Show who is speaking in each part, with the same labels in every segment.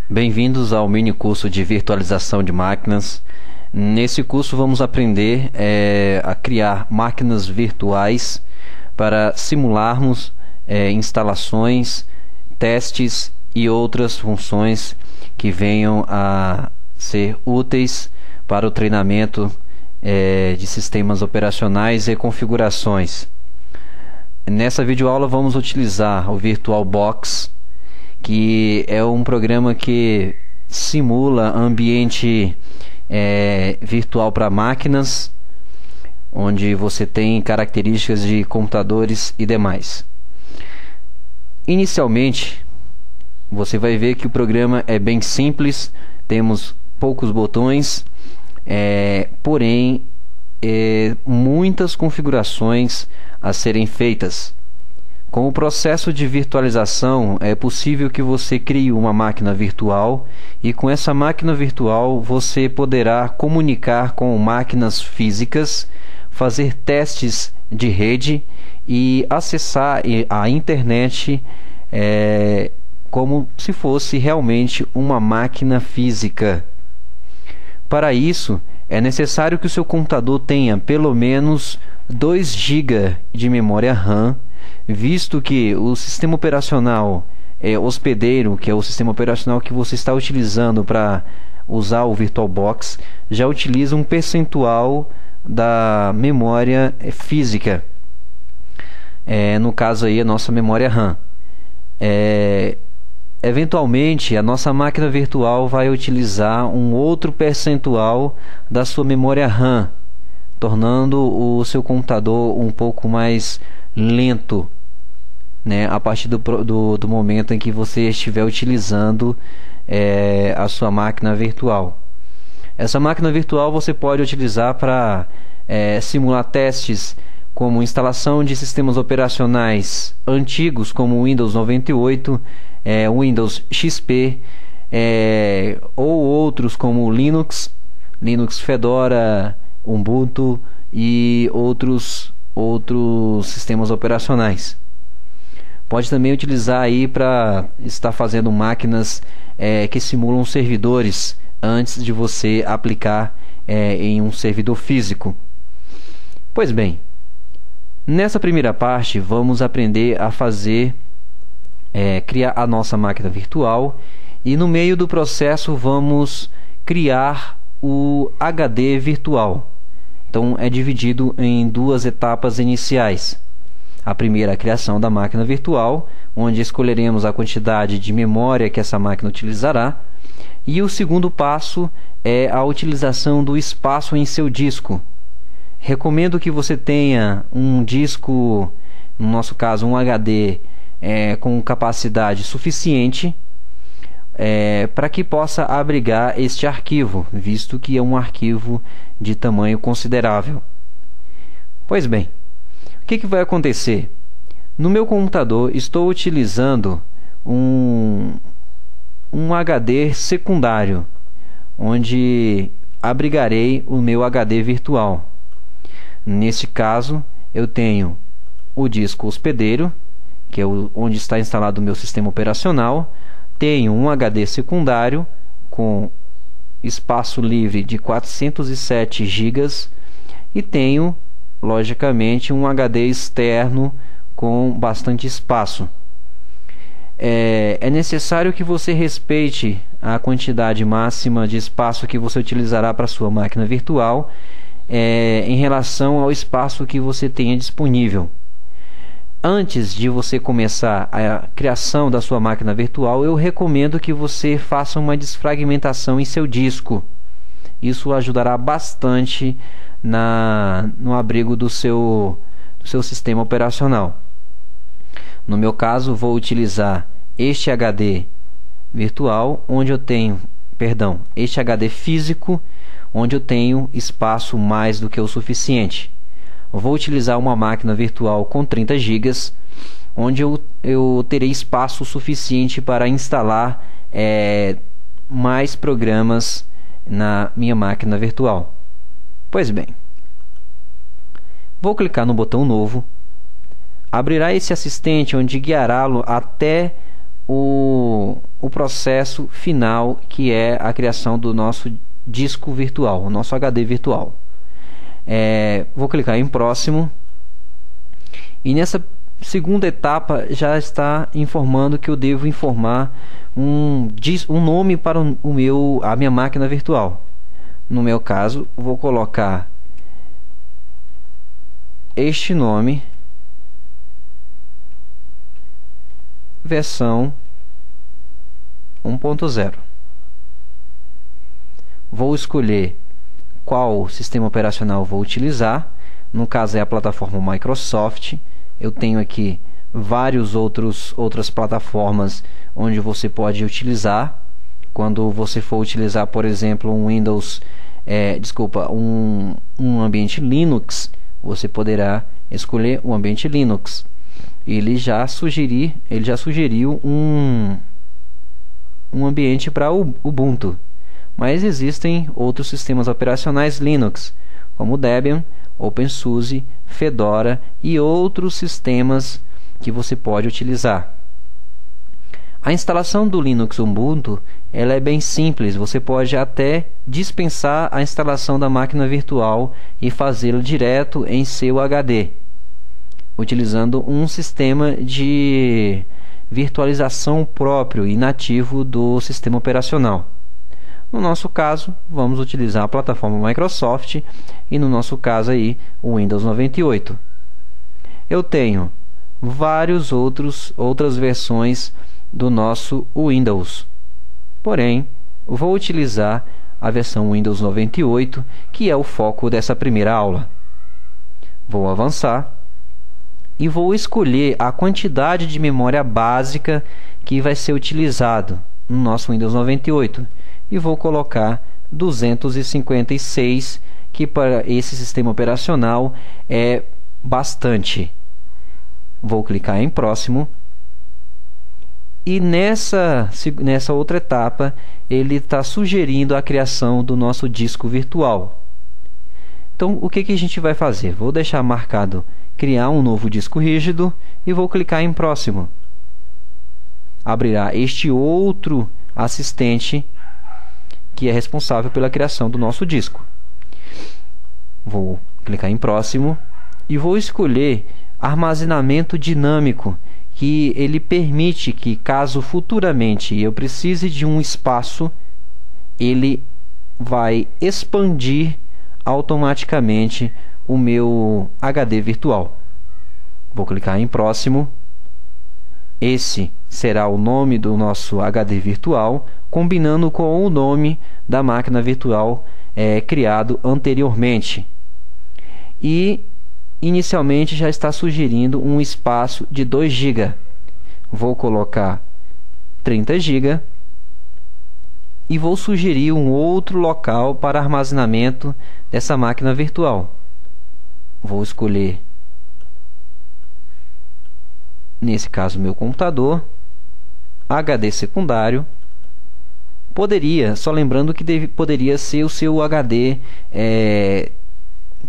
Speaker 1: Bem-vindos ao mini curso de virtualização de máquinas. Nesse curso vamos aprender a criar máquinas virtuais para simularmos instalações, testes e outras funções que venham a ser úteis para o treinamento de sistemas operacionais e configurações. Nessa videoaula vamos utilizar o VirtualBox, que é um programa que simula ambiente virtual para máquinas, onde você tem características de computadores e demais. Inicialmente, você vai ver que o programa é bem simples, temos poucos botões, porém muitas configurações a serem feitas. Com o processo de virtualização, é possível que você crie uma máquina virtual e com essa máquina virtual você poderá comunicar com máquinas físicas, fazer testes de rede e acessar a internet como se fosse realmente uma máquina física. Para isso, é necessário que o seu computador tenha pelo menos 2 GB de memória RAM, visto que o sistema operacional hospedeiro, que é o sistema operacional que você está utilizando para usar o VirtualBox, já utiliza um percentual da memória física, no caso aí a nossa memória RAM. Eventualmente a nossa máquina virtual vai utilizar um outro percentual da sua memória RAM, tornando o seu computador um pouco mais lento, a partir do momento em que você estiver utilizando a sua máquina virtual. Essa máquina virtual você pode utilizar para simular testes como instalação de sistemas operacionais antigos como o Windows 98, Windows XP, ou outros como Linux Fedora, Ubuntu e outros sistemas operacionais. Pode também utilizar aí para estar fazendo máquinas que simulam servidores antes de você aplicar em um servidor físico. Pois bem, nessa primeira parte vamos aprender a criar a nossa máquina virtual e no meio do processo vamos criar o HD virtual. Então é dividido em 2 etapas iniciais. A primeira é a criação da máquina virtual, onde escolheremos a quantidade de memória que essa máquina utilizará. E o segundo passo é a utilização do espaço em seu disco. Recomendo que você tenha um disco, no nosso caso um HD, com capacidade suficiente para que possa abrigar este arquivo, visto que é um arquivo de tamanho considerável. Pois bem, o que vai acontecer? No meu computador estou utilizando um HD secundário, onde abrigarei o meu HD virtual. Nesse caso, eu tenho o disco hospedeiro, que é onde está instalado o meu sistema operacional, tenho um HD secundário com espaço livre de 407 GB e tenho, logicamente, um HD externo com bastante espaço. É necessário que você respeite a quantidade máxima de espaço que você utilizará para sua máquina virtual em relação ao espaço que você tenha disponível. Antes de você começar a criação da sua máquina virtual, eu recomendo que você faça uma desfragmentação em seu disco. Isso ajudará bastante no abrigo do seu sistema operacional. No meu caso, vou utilizar este HD virtual, onde eu tenho, este HD físico, onde eu tenho espaço mais do que o suficiente. Eu vou utilizar uma máquina virtual com 30 GB, onde eu terei espaço suficiente para instalar mais programas na minha máquina virtual. Pois bem, vou clicar no botão novo, abrirá esse assistente onde guiará-lo até o processo final, que é a criação do nosso disco virtual, o nosso HD virtual. Vou clicar em próximo, e nessa segunda etapa já está informando que eu devo informar um nome para a minha máquina virtual. No meu caso, vou colocar este nome, versão 1.0. Vou escolher qual sistema operacional vou utilizar. No caso é a plataforma Microsoft. Eu tenho aqui outras plataformas onde você pode utilizar. Quando você for utilizar, por exemplo, um ambiente Linux, você poderá escolher o ambiente Linux. Ele já sugeriu um ambiente para Ubuntu, mas existem outros sistemas operacionais Linux, como Debian, OpenSUSE, Fedora e outros sistemas que você pode utilizar. A instalação do Linux Ubuntu ela é bem simples. Você pode até dispensar a instalação da máquina virtual e fazê-lo direto em seu HD, utilizando um sistema de virtualização próprio e nativo do sistema operacional. No nosso caso, vamos utilizar a plataforma Microsoft e, no nosso caso, aí, o Windows 98. Eu tenho outras versões do nosso Windows. Porém, vou utilizar a versão Windows 98, que é o foco dessa primeira aula. Vou avançar e vou escolher a quantidade de memória básica que vai ser utilizado no nosso Windows 98 e vou colocar 256, que para esse sistema operacional é bastante. Vou clicar em próximo. E nessa outra etapa, ele está sugerindo a criação do nosso disco virtual. Então, o que a gente vai fazer? Vou deixar marcado criar um novo disco rígido e vou clicar em próximo. Abrirá este outro assistente que é responsável pela criação do nosso disco. Vou clicar em próximo e vou escolher armazenamento dinâmico, que ele permite que, caso futuramente eu precise de um espaço, ele vai expandir automaticamente o meu HD virtual. Vou clicar em próximo. Esse será o nome do nosso HD virtual, combinando com o nome da máquina virtual criado anteriormente. E inicialmente já está sugerindo um espaço de 2 GB. Vou colocar 30 GB e vou sugerir um outro local para armazenamento dessa máquina virtual. Vou escolher, nesse caso, meu computador, HD secundário. Só lembrando que poderia ser o seu HD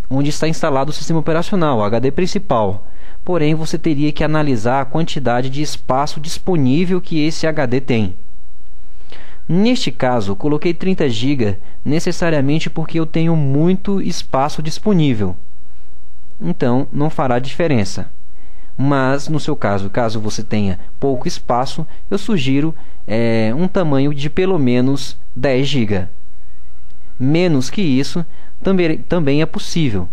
Speaker 1: onde está instalado o sistema operacional, o HD principal. Porém, você teria que analisar a quantidade de espaço disponível que esse HD tem. Neste caso, coloquei 30 GB necessariamente porque eu tenho muito espaço disponível. Então, não fará diferença. Mas, no seu caso, caso você tenha pouco espaço, eu sugiro um tamanho de pelo menos 10 GB. Menos que isso também é possível.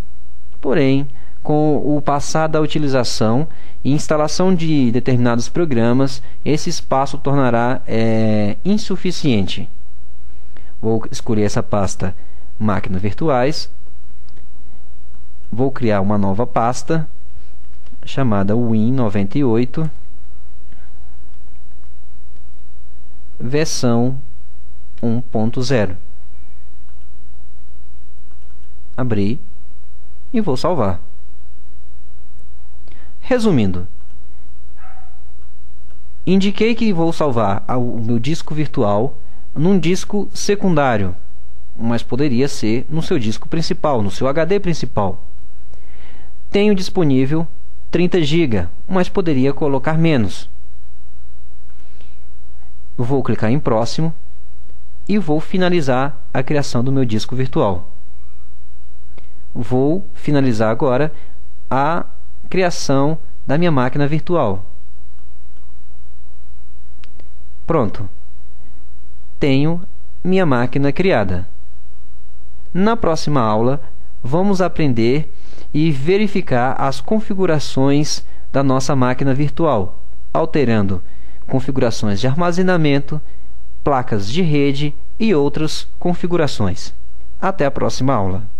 Speaker 1: Porém, com o passar da utilização e instalação de determinados programas, esse espaço tornará insuficiente. Vou escolher essa pasta Máquinas Virtuais. Vou criar uma nova pasta chamada Win98, versão 1.0. Abrir e vou salvar. Resumindo, indiquei que vou salvar o meu disco virtual num disco secundário. mas poderia ser no seu disco principal, no seu HD principal. Tenho disponível 30 GB, mas poderia colocar menos. Vou clicar em próximo e vou finalizar a criação do meu disco virtual. Vou finalizar agora a criação da minha máquina virtual. Pronto. Tenho minha máquina criada. Na próxima aula, vamos aprender e verificar as configurações da nossa máquina virtual, alterando configurações de armazenamento, placas de rede e outras configurações. Até a próxima aula.